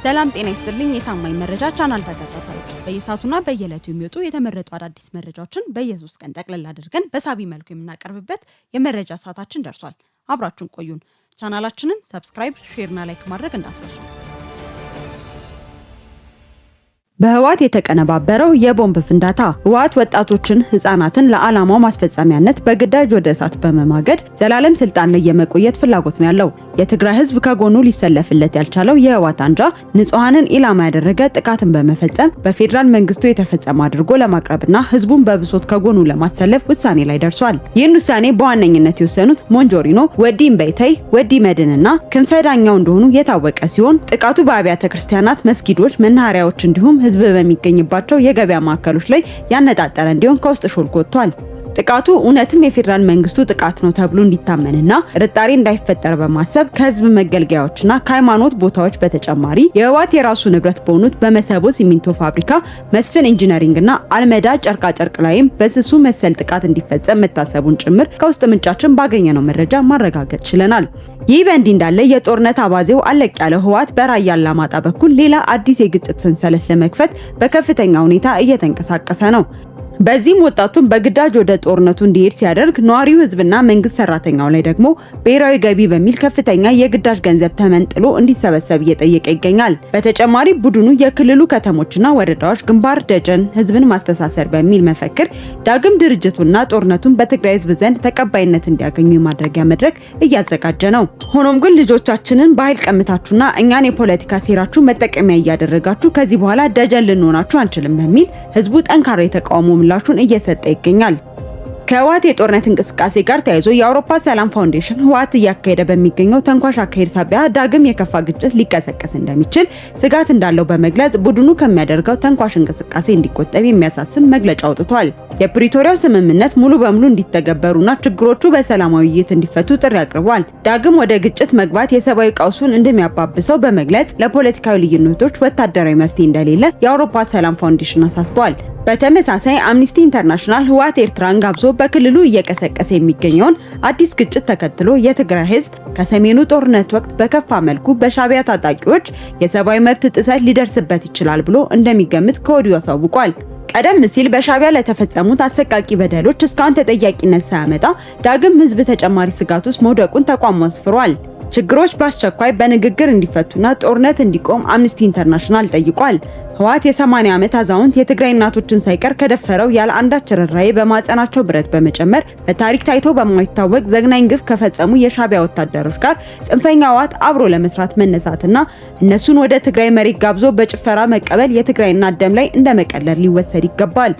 ሰላም ጤና ይስጥልኝ የታማኝ መረጃ ቻናል ተከታታዮች በየሰዓቱና በየዕለቱ የሚወጡ የተመረጡ አዳዲስ መረጃዎችን በየሶስት ቀን ጠቅለል አድርገን በሳቢ መልኩ የምናቀርብበት የመረጃ ሰዓታችን ደርሷል። አብራችሁን ቆዩን። ቻናላችንን ሰብስክራይብ፣ ሼርና ላይክ ማድረግ እንዳትረሱ። በህወሓት የተቀነባበረው የቦምብ ፍንዳታ ህወሓት ወጣቶችን ህፃናትን ለዓላማው ማስፈጸሚያነት በግዳጅ ወደ እሳት በመማገድ ዘላለም ስልጣን ላይ የመቆየት ፍላጎት ነው ያለው። የትግራይ ህዝብ ከጎኑ ሊሰለፍለት ያልቻለው የህወሓት አንጃ ንጹሃንን ኢላማ ያደረገ ጥቃትን በመፈጸም በፌዴራል መንግስቱ የተፈጸመ አድርጎ ለማቅረብና ህዝቡን በብሶት ከጎኑ ለማሰለፍ ውሳኔ ላይ ደርሷል። ይህን ውሳኔ በዋነኝነት የወሰኑት ሞንጆሪኖ፣ ወዲ እምበይተይ፣ ወዲ መድንና ክንፈ ዳኛው እንደሆኑ የታወቀ ሲሆን ጥቃቱ በአብያተ ክርስቲያናት፣ መስጊዶች፣ መናኸሪያዎች እንዲሁም ህዝብ በሚገኝባቸው የገበያ ማዕከሎች ላይ ያነጣጠረ እንዲሆን ከውስጥ ሾልኮ ወጥቷል። ጥቃቱ እውነትም የፌዴራል መንግስቱ ጥቃት ነው ተብሎ እንዲታመንና ጥርጣሬ እንዳይፈጠር በማሰብ ከህዝብ መገልገያዎችና ከሃይማኖት ቦታዎች በተጨማሪ የህወሓት የራሱ ንብረት በሆኑት በመሰቦ ሲሚንቶ ፋብሪካ፣ መስፍን ኢንጂነሪንግና አልመዳ ጨርቃ ጨርቅ ላይም በስሱ መሰል ጥቃት እንዲፈጸም መታሰቡን ጭምር ከውስጥ ምንጫችን ባገኘነው መረጃ ማረጋገጥ ችለናል። ይህ በእንዲህ እንዳለ የጦርነት አባዜው አለቅ ያለው ህወሓት በራያ አላማጣ በኩል ሌላ አዲስ የግጭት ሰንሰለት ለመክፈት በከፍተኛ ሁኔታ እየተንቀሳቀሰ ነው። በዚህም ወጣቱን በግዳጅ ወደ ጦርነቱ እንዲሄድ ሲያደርግ ነዋሪው ህዝብና መንግስት ሰራተኛው ላይ ደግሞ ብሔራዊ ገቢ በሚል ከፍተኛ የግዳጅ ገንዘብ ተመንጥሎ እንዲሰበሰብ እየጠየቀ ይገኛል። በተጨማሪ ቡድኑ የክልሉ ከተሞችና ወረዳዎች ግንባር ደጀን ህዝብን ማስተሳሰር በሚል መፈክር ዳግም ድርጅቱና ጦርነቱን በትግራይ ህዝብ ዘንድ ተቀባይነት እንዲያገኙ የማድረጊያ መድረክ እያዘጋጀ ነው። ሆኖም ግን ልጆቻችንን በኃይል ቀምታችሁና እኛን የፖለቲካ ሴራችሁ መጠቀሚያ እያደረጋችሁ ከዚህ በኋላ ደጀን ልንሆናችሁ አንችልም በሚል ህዝቡ ጠንካራ የተቃውሞ ምላሹን እየሰጠ ይገኛል። ከህወሓት የጦርነት እንቅስቃሴ ጋር ተያይዞ የአውሮፓ ሰላም ፋውንዴሽን ህወሓት እያካሄደ በሚገኘው ተንኳሽ አካሄድ ሳቢያ ዳግም የከፋ ግጭት ሊቀሰቀስ እንደሚችል ስጋት እንዳለው በመግለጽ ቡድኑ ከሚያደርገው ተንኳሽ እንቅስቃሴ እንዲቆጠብ የሚያሳስብ መግለጫ አውጥቷል። የፕሪቶሪያው ስምምነት ሙሉ በሙሉ እንዲተገበሩና ችግሮቹ በሰላማዊ ውይይት እንዲፈቱ ጥሪ አቅርቧል። ዳግም ወደ ግጭት መግባት የሰብአዊ ቀውሱን እንደሚያባብሰው በመግለጽ ለፖለቲካዊ ልዩነቶች ወታደራዊ መፍትሄ እንደሌለ የአውሮፓ ሰላም ፋውንዴሽን አሳስቧል። በተመሳሳይ አምኒስቲ ኢንተርናሽናል ህወሓት ኤርትራን ጋብዞ በክልሉ እየቀሰቀሰ የሚገኘውን አዲስ ግጭት ተከትሎ የትግራይ ህዝብ ከሰሜኑ ጦርነት ወቅት በከፋ መልኩ በሻዕቢያ ታጣቂዎች የሰብአዊ መብት ጥሰት ሊደርስበት ይችላል ብሎ እንደሚገምት ከወዲሁ አሳውቋል። ቀደም ሲል በሻዕቢያ ለተፈጸሙት አሰቃቂ በደሎች እስካሁን ተጠያቂነት ሳያመጣ ዳግም ህዝብ ተጨማሪ ስጋት ውስጥ መውደቁን ተቋሙ አስፍሯል። ችግሮች በአስቸኳይ በንግግር እንዲፈቱና ጦርነት እንዲቆም አምኒስቲ ኢንተርናሽናል ጠይቋል። ህወሓት የ80 ዓመት አዛውንት የትግራይ እናቶችን ሳይቀር ከደፈረው ያለ አንዳች ርኅራኄ በማጸናቸው ብረት በመጨመር በታሪክ ታይቶ በማይታወቅ ዘግናኝ ግፍ ከፈጸሙ የሻዕቢያ ወታደሮች ጋር ጽንፈኛ ህወሓት አብሮ ለመስራት መነሳትና እነሱን ወደ ትግራይ መሬት ጋብዞ በጭፈራ መቀበል የትግራይ እናት ደም ላይ እንደመቀለር ሊወሰድ ይገባል።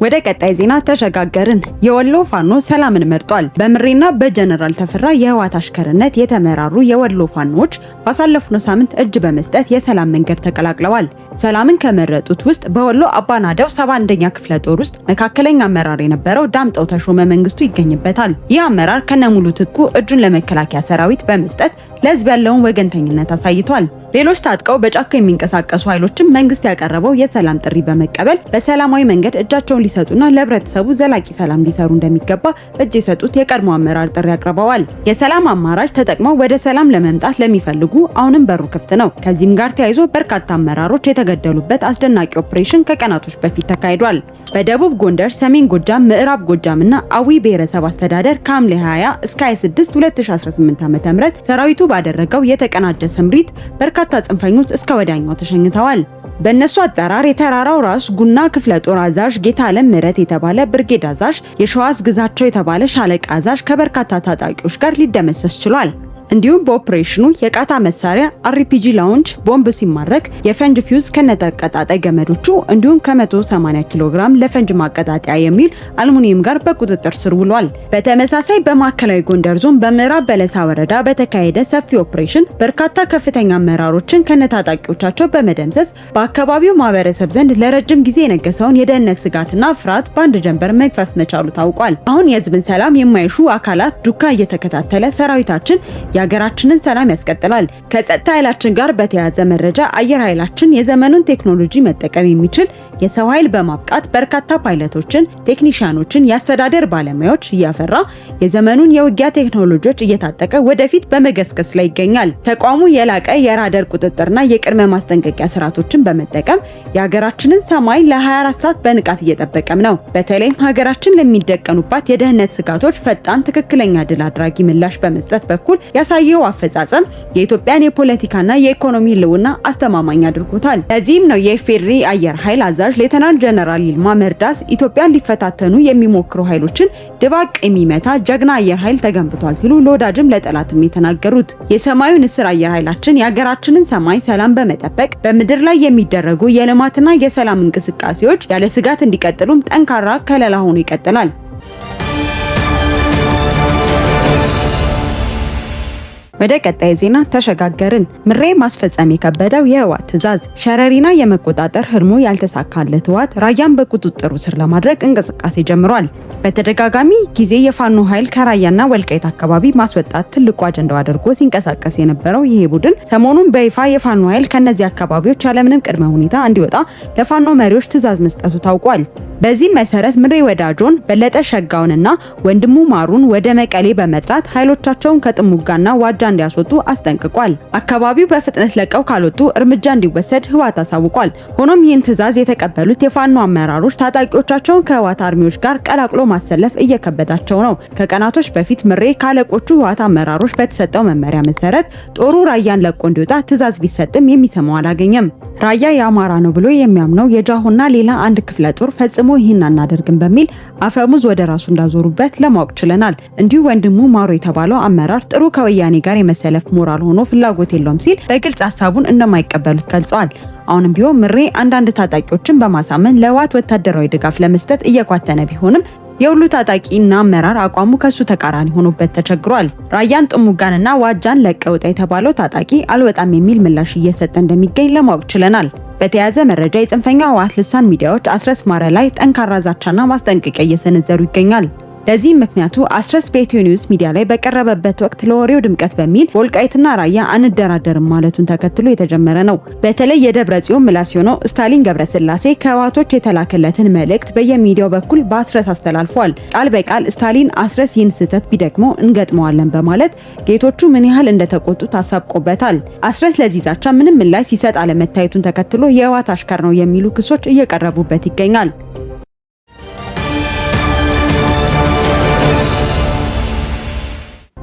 ወደ ቀጣይ ዜና ተሸጋገርን። የወሎ ፋኖ ሰላምን መርጧል። በምሬና በጀነራል ተፈራ የህወሓት አሽከርነት የተመራሩ የወሎ ፋኖዎች ባሳለፍነው ሳምንት እጅ በመስጠት የሰላም መንገድ ተቀላቅለዋል። ሰላምን ከመረጡት ውስጥ በወሎ አባናዳው 71ኛ ክፍለ ጦር ውስጥ መካከለኛ አመራር የነበረው ዳምጠው ተሾመ መንግስቱ ይገኝበታል። ይህ አመራር ከነሙሉ ትጥቁ እጁን ለመከላከያ ሰራዊት በመስጠት ለህዝብ ያለውን ወገንተኝነት አሳይቷል። ሌሎች ታጥቀው በጫካ የሚንቀሳቀሱ ኃይሎችም መንግስት ያቀረበው የሰላም ጥሪ በመቀበል በሰላማዊ መንገድ እጃቸውን ሊሰጡና ለህብረተሰቡ ዘላቂ ሰላም ሊሰሩ እንደሚገባ እጅ የሰጡት የቀድሞ አመራር ጥሪ አቅርበዋል። የሰላም አማራጭ ተጠቅመው ወደ ሰላም ለመምጣት ለሚፈልጉ አሁንም በሩ ክፍት ነው። ከዚህም ጋር ተያይዞ በርካታ አመራሮች የተገደሉበት አስደናቂ ኦፕሬሽን ከቀናቶች በፊት ተካሂዷል። በደቡብ ጎንደር፣ ሰሜን ጎጃም፣ ምዕራብ ጎጃምና አዊ ብሔረሰብ አስተዳደር ከሐምሌ 20 እስከ 26 2018 ዓ.ም ሰራዊቱ ባደረገው የተቀናጀ ስምሪት በርካታ ጽንፈኞች እስከ ወዲያኛው ተሸኝተዋል። በእነሱ አጠራር የተራራው ራስ ጉና ክፍለ ጦር አዛዥ ጌታ አለም ምህረት የተባለ ብርጌድ አዛዥ፣ የሸዋስ ግዛቸው የተባለ ሻለቃ አዛዥ ከበርካታ ታጣቂዎች ጋር ሊደመሰስ ችሏል። እንዲሁም በኦፕሬሽኑ የቃታ መሳሪያ አርፒጂ ላውንች ቦምብ ሲማረክ የፈንጅ ፊውዝ ከነተቀጣጣይ ገመዶቹ እንዲሁም ከ180 ኪሎ ግራም ለፈንጅ ማቀጣጠያ የሚል አልሙኒየም ጋር በቁጥጥር ስር ውሏል። በተመሳሳይ በማዕከላዊ ጎንደር ዞን በምዕራብ በለሳ ወረዳ በተካሄደ ሰፊ ኦፕሬሽን በርካታ ከፍተኛ አመራሮችን ከነታጣቂዎቻቸው በመደምሰስ በአካባቢው ማህበረሰብ ዘንድ ለረጅም ጊዜ የነገሰውን የደህንነት ስጋትና ፍርሃት በአንድ ጀንበር መግፈፍ መቻሉ ታውቋል። አሁን የህዝብን ሰላም የማይሹ አካላት ዱካ እየተከታተለ ሰራዊታችን የሀገራችንን ሰላም ያስቀጥላል። ከጸጥታ ኃይላችን ጋር በተያያዘ መረጃ አየር ኃይላችን የዘመኑን ቴክኖሎጂ መጠቀም የሚችል የሰው ኃይል በማብቃት በርካታ ፓይለቶችን፣ ቴክኒሽያኖችን፣ የአስተዳደር ባለሙያዎች እያፈራ የዘመኑን የውጊያ ቴክኖሎጂዎች እየታጠቀ ወደፊት በመገስገስ ላይ ይገኛል። ተቋሙ የላቀ የራዳር ቁጥጥርና የቅድመ ማስጠንቀቂያ ስርዓቶችን በመጠቀም የሀገራችንን ሰማይ ለ24 ሰዓት በንቃት እየጠበቀም ነው። በተለይም ሀገራችን ለሚደቀኑባት የደህንነት ስጋቶች ፈጣን፣ ትክክለኛ ድል አድራጊ ምላሽ በመስጠት በኩል ያሳየው አፈጻጸም የኢትዮጵያን የፖለቲካና የኢኮኖሚ ህልውና አስተማማኝ አድርጎታል። ለዚህም ነው የኢፌዴሪ አየር ኃይል አዛዥ ሌተናንት ጀነራል ይልማ መርዳስ ኢትዮጵያን ሊፈታተኑ የሚሞክሩ ኃይሎችን ድባቅ የሚመታ ጀግና አየር ኃይል ተገንብቷል ሲሉ ለወዳጅም ለጠላትም የተናገሩት። የሰማዩ ንስር አየር ኃይላችን የሀገራችንን ሰማይ ሰላም በመጠበቅ በምድር ላይ የሚደረጉ የልማትና የሰላም እንቅስቃሴዎች ያለ ስጋት እንዲቀጥሉም ጠንካራ ከለላ ሆኖ ይቀጥላል። ወደ ቀጣይ ዜና ተሸጋገርን። ምሬ ማስፈጸም የከበደው የህወሓት ትዕዛዝ። ሸረሪና የመቆጣጠር ህልሙ ያልተሳካለት ህወሓት ራያን በቁጥጥሩ ስር ለማድረግ እንቅስቃሴ ጀምሯል። በተደጋጋሚ ጊዜ የፋኖ ኃይል ከራያና ወልቃይት አካባቢ ማስወጣት ትልቁ አጀንዳው አድርጎ ሲንቀሳቀስ የነበረው ይሄ ቡድን ሰሞኑን በይፋ የፋኖ ኃይል ከነዚህ አካባቢዎች ያለምንም ቅድመ ሁኔታ እንዲወጣ ለፋኖ መሪዎች ትዕዛዝ መስጠቱ ታውቋል። በዚህ መሰረት ምሬ ወዳጆን፣ በለጠ ሸጋውንና ወንድሙ ማሩን ወደ መቀሌ በመጥራት ኃይሎቻቸውን ከጥሙጋና ዋጃ እንዲያስወጡ አስጠንቅቋል። አካባቢው በፍጥነት ለቀው ካልወጡ እርምጃ እንዲወሰድ ህወሓት አሳውቋል። ሆኖም ይህን ትዕዛዝ የተቀበሉት የፋኖ አመራሮች ታጣቂዎቻቸውን ከህወሓት አርሚዎች ጋር ቀላቅሎ ማሰለፍ እየከበዳቸው ነው። ከቀናቶች በፊት ምሬ ካለቆቹ ህወሓት አመራሮች በተሰጠው መመሪያ መሰረት ጦሩ ራያን ለቆ እንዲወጣ ትዕዛዝ ቢሰጥም የሚሰማው አላገኘም። ራያ የአማራ ነው ብሎ የሚያምነው የጃሁና ሌላ አንድ ክፍለ ጦር ፈጽሞ ይህን አናደርግም በሚል አፈሙዝ ወደ ራሱ እንዳዞሩበት ለማወቅ ችለናል። እንዲሁ ወንድሙ ማሩ የተባለው አመራር ጥሩ ከወያኔ ጋር የመሰለፍ ሞራል ሆኖ ፍላጎት የለውም ሲል በግልጽ ሀሳቡን እንደማይቀበሉት ገልጸዋል። አሁንም ቢሆን ምሬ አንዳንድ ታጣቂዎችን በማሳመን ለህወሓት ወታደራዊ ድጋፍ ለመስጠት እየኳተነ ቢሆንም የሁሉ ታጣቂና አመራር አቋሙ ከሱ ተቃራኒ ሆኖበት ተቸግሯል። ራያን፣ ጥሙጋንና ዋጃን ለቀውጣ የተባለው ታጣቂ አልወጣም የሚል ምላሽ እየሰጠ እንደሚገኝ ለማወቅ ችለናል። በተያያዘ መረጃ የጽንፈኛ ህወሓት ልሳን ሚዲያዎች አስረስ ማረ ላይ ጠንካራ ዛቻና ማስጠንቀቂያ እየሰነዘሩ ይገኛል። ለዚህም ምክንያቱ አስረስ በኢትዮ ኒውስ ሚዲያ ላይ በቀረበበት ወቅት ለወሬው ድምቀት በሚል ወልቃይትና ራያ አንደራደርም ማለቱን ተከትሎ የተጀመረ ነው። በተለይ የደብረ ጽዮን ምላስ የሆነው ስታሊን ገብረስላሴ ከህወሓቶች የተላከለትን መልእክት በየሚዲያው በኩል በአስረስ አስተላልፏል። ቃል በቃል ስታሊን አስረስ ይህን ስህተት ቢደግመው እንገጥመዋለን በማለት ጌቶቹ ምን ያህል እንደተቆጡ ታሳብቆበታል። አስረስ ለዚህ ዛቻ ምንም ምላሽ ሲሰጥ አለመታየቱን ተከትሎ የህወሓት አሽከር ነው የሚሉ ክሶች እየቀረቡበት ይገኛል።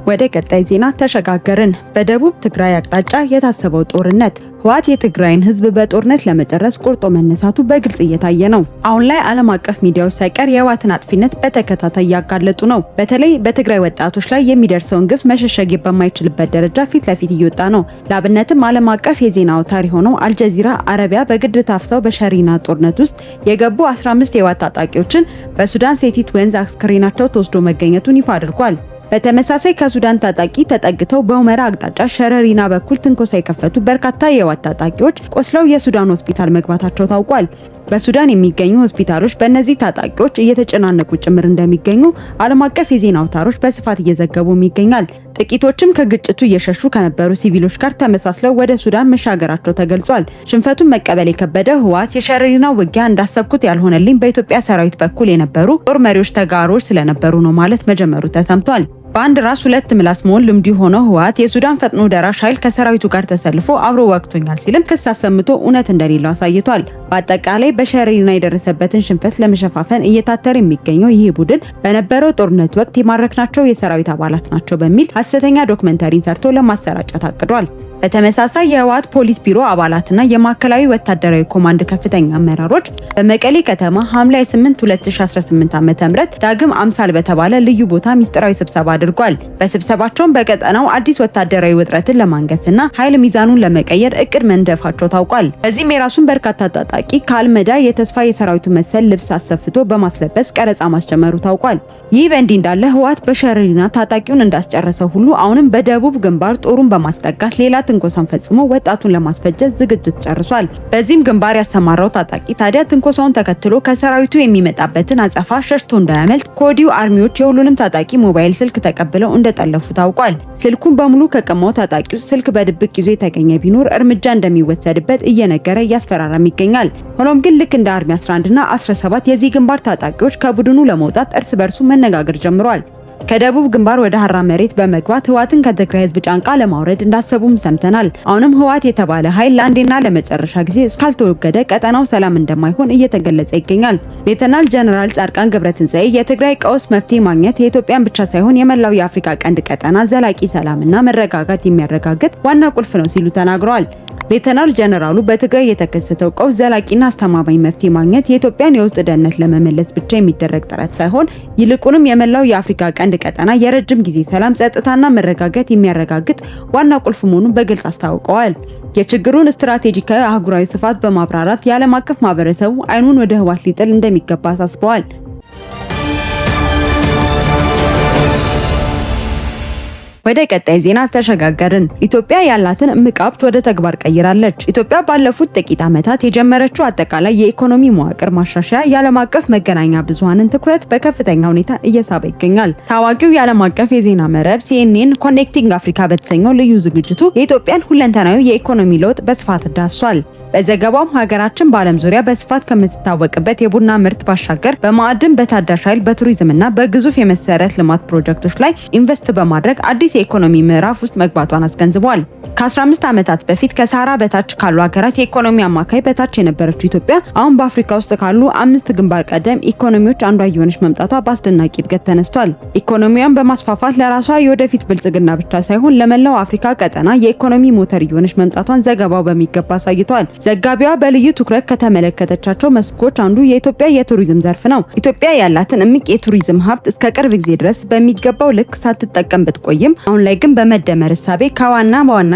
ወደ ቀጣይ ዜና ተሸጋገርን። በደቡብ ትግራይ አቅጣጫ የታሰበው ጦርነት ህወሓት የትግራይን ህዝብ በጦርነት ለመጨረስ ቆርጦ መነሳቱ በግልጽ እየታየ ነው። አሁን ላይ ዓለም አቀፍ ሚዲያዎች ሳይቀር የህወሓትን አጥፊነት በተከታታይ እያጋለጡ ነው። በተለይ በትግራይ ወጣቶች ላይ የሚደርሰውን ግፍ መሸሸግ በማይችልበት ደረጃ ፊት ለፊት እየወጣ ነው። ለአብነትም ዓለም አቀፍ የዜና አውታር የሆነው አልጀዚራ አረቢያ በግድ ታፍሰው በሸሪና ጦርነት ውስጥ የገቡ 15 የህወሓት ታጣቂዎችን በሱዳን ሴቲት ወንዝ አስክሬናቸው ተወስዶ መገኘቱን ይፋ አድርጓል። በተመሳሳይ ከሱዳን ታጣቂ ተጠግተው በሁመራ አቅጣጫ ሸረሪና በኩል ትንኮሳ የከፈቱ በርካታ የህወሓት ታጣቂዎች ቆስለው የሱዳን ሆስፒታል መግባታቸው ታውቋል። በሱዳን የሚገኙ ሆስፒታሎች በእነዚህ ታጣቂዎች እየተጨናነቁ ጭምር እንደሚገኙ ዓለም አቀፍ የዜና አውታሮች በስፋት እየዘገቡም ይገኛል። ጥቂቶችም ከግጭቱ እየሸሹ ከነበሩ ሲቪሎች ጋር ተመሳስለው ወደ ሱዳን መሻገራቸው ተገልጿል። ሽንፈቱን መቀበል የከበደው ህወሓት የሸረሪና ውጊያ እንዳሰብኩት ያልሆነልኝ በኢትዮጵያ ሰራዊት በኩል የነበሩ ጦር መሪዎች ተጋሮች ስለነበሩ ነው ማለት መጀመሩ ተሰምቷል። በአንድ ራስ ሁለት ምላስ መሆን ልምዱ የሆነው ህወሓት የሱዳን ፈጥኖ ደራሽ ኃይል ከሰራዊቱ ጋር ተሰልፎ አብሮ ወቅቶኛል ሲልም ክስ አሰምቶ እውነት እንደሌለው አሳይቷል። በአጠቃላይ በሸረሪና የደረሰበትን ሽንፈት ለመሸፋፈን እየታተረ የሚገኘው ይህ ቡድን በነበረው ጦርነት ወቅት የማረክናቸው የሰራዊት አባላት ናቸው በሚል ሐሰተኛ ዶክመንተሪን ሰርቶ ለማሰራጨት አቅዷል። በተመሳሳይ የህወሓት ፖሊስ ቢሮ አባላትና የማዕከላዊ ወታደራዊ ኮማንድ ከፍተኛ አመራሮች በመቀሌ ከተማ ሐምሌ 8 2018 ዓ.ም ዳግም አምሳል በተባለ ልዩ ቦታ ሚስጥራዊ ስብሰባ አድርጓል። በስብሰባቸውም በቀጠናው አዲስ ወታደራዊ ውጥረትን ለማንገስና ኃይል ሚዛኑን ለመቀየር እቅድ መንደፋቸው ታውቋል። በዚህም የራሱን በርካታ ታጣቂ ከአልመዳ የተስፋ የሰራዊቱ መሰል ልብስ አሰፍቶ በማስለበስ ቀረጻ ማስጀመሩ ታውቋል። ይህ በእንዲህ እንዳለ ህወሓት በሸረሪና ታጣቂውን እንዳስጨረሰው ሁሉ አሁንም በደቡብ ግንባር ጦሩን በማስጠጋት ሌላ ትንኮሳን ፈጽሞ ወጣቱን ለማስፈጀት ዝግጅት ጨርሷል። በዚህም ግንባር ያሰማራው ታጣቂ ታዲያ ትንኮሳውን ተከትሎ ከሰራዊቱ የሚመጣበትን አጸፋ ሸሽቶ እንዳያመልጥ ከወዲሁ አርሚዎች የሁሉንም ታጣቂ ሞባይል ስልክ ተቀብለው እንደጠለፉ ታውቋል። ስልኩን በሙሉ ከቀማው ታጣቂው ስልክ በድብቅ ይዞ የተገኘ ቢኖር እርምጃ እንደሚወሰድበት እየነገረ እያስፈራራም ይገኛል። ሆኖም ግን ልክ እንደ አርሚ 11 እና 17 የዚህ ግንባር ታጣቂዎች ከቡድኑ ለመውጣት እርስ በርሱ መነጋገር ጀምሯል። ከደቡብ ግንባር ወደ ሐራ መሬት በመግባት ህወሓትን ከትግራይ ህዝብ ጫንቃ ለማውረድ እንዳሰቡም ሰምተናል። አሁንም ህወሓት የተባለ ኃይል ለአንዴና ለመጨረሻ ጊዜ እስካልተወገደ ቀጠናው ሰላም እንደማይሆን እየተገለጸ ይገኛል። ሌተናል ጀነራል ጻድቃን ገብረትንሳኤ የትግራይ ቀውስ መፍትሄ ማግኘት የኢትዮጵያን ብቻ ሳይሆን የመላው የአፍሪካ ቀንድ ቀጠና ዘላቂ ሰላምና መረጋጋት የሚያረጋግጥ ዋና ቁልፍ ነው ሲሉ ተናግረዋል። ሌተናል ጀነራሉ በትግራይ የተከሰተው ቀውስ ዘላቂና አስተማማኝ መፍትሄ ማግኘት የኢትዮጵያን የውስጥ ደህንነት ለመመለስ ብቻ የሚደረግ ጥረት ሳይሆን ይልቁንም የመላው የአፍሪካ ቀንድ ቀጠና የረጅም ጊዜ ሰላም፣ ጸጥታና መረጋጋት የሚያረጋግጥ ዋና ቁልፍ መሆኑን በግልጽ አስታውቀዋል። የችግሩን ስትራቴጂካዊ አህጉራዊ ስፋት በማብራራት የዓለም አቀፍ ማህበረሰቡ አይኑን ወደ ህወሓት ሊጥል እንደሚገባ አሳስበዋል። ወደ ቀጣይ ዜና ተሸጋገርን። ኢትዮጵያ ያላትን እምቅ ሀብት ወደ ተግባር ቀይራለች። ኢትዮጵያ ባለፉት ጥቂት ዓመታት የጀመረችው አጠቃላይ የኢኮኖሚ መዋቅር ማሻሻያ የዓለም አቀፍ መገናኛ ብዙሃንን ትኩረት በከፍተኛ ሁኔታ እየሳበ ይገኛል። ታዋቂው የዓለም አቀፍ የዜና መረብ CNN ኮኔክቲንግ አፍሪካ በተሰኘው ልዩ ዝግጅቱ የኢትዮጵያን ሁለንተናዊ የኢኮኖሚ ለውጥ በስፋት ዳስሷል። በዘገባውም ሀገራችን በዓለም ዙሪያ በስፋት ከምትታወቅበት የቡና ምርት ባሻገር በማዕድን፣ በታዳሽ ኃይል፣ በቱሪዝምና በግዙፍ የመሰረት ልማት ፕሮጀክቶች ላይ ኢንቨስት በማድረግ አዲስ የኢኮኖሚ ምዕራፍ ውስጥ መግባቷን አስገንዝበዋል። ከ15 ዓመታት በፊት ከሳህራ በታች ካሉ ሀገራት የኢኮኖሚ አማካይ በታች የነበረችው ኢትዮጵያ አሁን በአፍሪካ ውስጥ ካሉ 5 ግንባር ቀደም ኢኮኖሚዎች አንዷ እየሆነች መምጣቷ በአስደናቂ እድገት ተነስቷል። ኢኮኖሚያን በማስፋፋት ለራሷ የወደፊት ብልጽግና ብቻ ሳይሆን ለመላው አፍሪካ ቀጠና የኢኮኖሚ ሞተር እየሆነች መምጣቷን ዘገባው በሚገባ አሳይቷል። ዘጋቢዋ በልዩ ትኩረት ከተመለከተቻቸው መስኮች አንዱ የኢትዮጵያ የቱሪዝም ዘርፍ ነው። ኢትዮጵያ ያላትን እምቅ የቱሪዝም ሀብት እስከ ቅርብ ጊዜ ድረስ በሚገባው ልክ ሳትጠቀም ብትቆይም አሁን ላይ ግን በመደመር እሳቤ ከዋና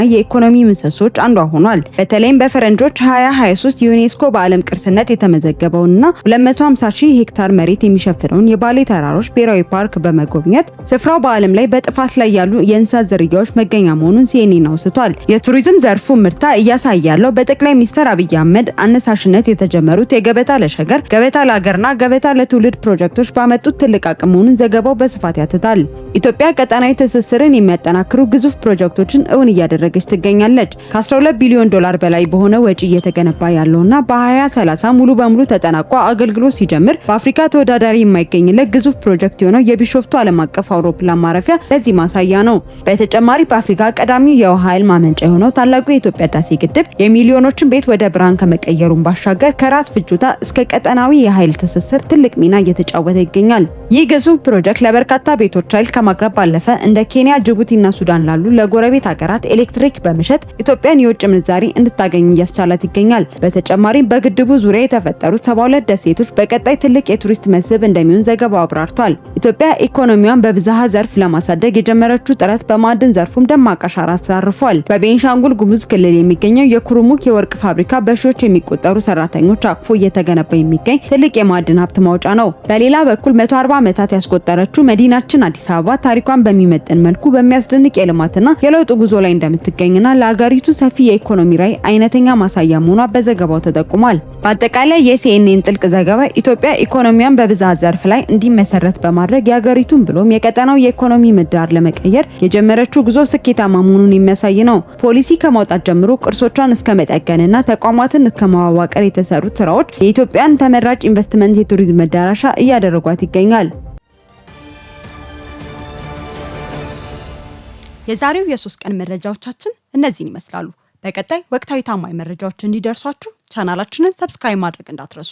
የኢኮኖሚ ምሰሶች አንዷ ሆኗል። በተለይም በፈረንጆች 2023 ዩኔስኮ በዓለም ቅርስነት የተመዘገበውንና 250,000 ሄክታር መሬት የሚሸፍነውን የባሌ ተራሮች ብሔራዊ ፓርክ በመጎብኘት ስፍራው በዓለም ላይ በጥፋት ላይ ያሉ የእንስሳት ዝርያዎች መገኛ መሆኑን CNN አውስቷል። የቱሪዝም ዘርፉ ምርታ እያሳየ ያለው በጠቅላይ ሚኒስትር አብይ አህመድ አነሳሽነት የተጀመሩት የገበታ ለሸገር፣ ገበታ ለሀገርና ገበታ ለትውልድ ፕሮጀክቶች ባመጡት ትልቅ አቅም መሆኑን ዘገባው በስፋት ያትታል። ኢትዮጵያ ቀጠናዊ ትስስርን የሚያጠናክሩ ግዙፍ ፕሮጀክቶችን እውን እያደረገች ትገኛለች። ከ12 ቢሊዮን ዶላር በላይ በሆነ ወጪ እየተገነባ ያለውና በ2030 ሙሉ በሙሉ ተጠናቋ አገልግሎት ሲጀምር በአፍሪካ ተወዳዳሪ የማይገኝለት ግዙፍ ፕሮጀክት የሆነው የቢሾፍቱ ዓለም አቀፍ አውሮፕላን ማረፊያ ለዚህ ማሳያ ነው። በተጨማሪ በአፍሪካ ቀዳሚው የውሃ ኃይል ማመንጫ የሆነው ታላቁ የኢትዮጵያ ህዳሴ ግድብ የሚሊዮኖችን ቤት ወደ ብርሃን ከመቀየሩን ባሻገር ከራስ ፍጆታ እስከ ቀጠናዊ የኃይል ትስስር ትልቅ ሚና እየተጫወተ ይገኛል። ይህ ግዙፍ ፕሮጀክት ለበርካታ ቤቶች ኃይል ከማቅረብ ባለፈ እንደ ኬንያ፣ ጅቡቲና ሱዳን ላሉ ለጎረቤት ሀገራት ኤሌክትሪክ በመሸጥ ኢትዮጵያን የውጭ ምንዛሪ እንድታገኝ እያስቻላት ይገኛል። በተጨማሪም በግድቡ ዙሪያ የተፈጠሩት 72 ደሴቶች በቀጣይ ትልቅ የቱሪስት መስህብ እንደሚሆን ዘገባው አብራርቷል። ኢትዮጵያ ኢኮኖሚዋን በብዝሃ ዘርፍ ለማሳደግ የጀመረችው ጥረት በማዕድን ዘርፉም ደማቅ አሻራ አሳርፏል። በቤንሻንጉል ጉሙዝ ክልል የሚገኘው የኩሩሙክ የወርቅ ፋብሪካ በሺዎች የሚቆጠሩ ሰራተኞች አቅፎ እየተገነባ የሚገኝ ትልቅ የማዕድን ሀብት ማውጫ ነው። በሌላ በኩል 140 ዓመታት ያስቆጠረችው መዲናችን አዲስ አበባ ታሪኳን በሚመጥን መልኩ በሚያስደንቅ የልማትና የለውጥ ጉዞ ላይ እንደምትገኝና ለሀገሪቱ ሰፊ የኢኮኖሚ ራዕይ አይነተኛ ማሳያ መሆኗ በዘገባው ተጠቁሟል። በአጠቃላይ የሲኤንኤን ጥልቅ ዘገባ ኢትዮጵያ ኢኮኖሚያን በብዝሃ ዘርፍ ላይ እንዲመሰረት በማድረግ የሀገሪቱን ብሎም የቀጠናው የኢኮኖሚ ምህዳር ለመቀየር የጀመረችው ጉዞ ስኬታማ መሆኑን የሚያሳይ ነው። ፖሊሲ ከማውጣት ጀምሮ ቅርሶቿን እስከ መጠገንና ተቋማትን ከማዋቀር የተሰሩት ስራዎች የኢትዮጵያን ተመራጭ ኢንቨስትመንት የቱሪዝም መዳረሻ እያደረጓት ይገኛል። የዛሬው የ3 ቀን መረጃዎቻችን እነዚህን ይመስላሉ። በቀጣይ ወቅታዊ ታማኝ መረጃዎች እንዲደርሷችሁ ቻናላችንን ሰብስክራይብ ማድረግ እንዳትረሱ።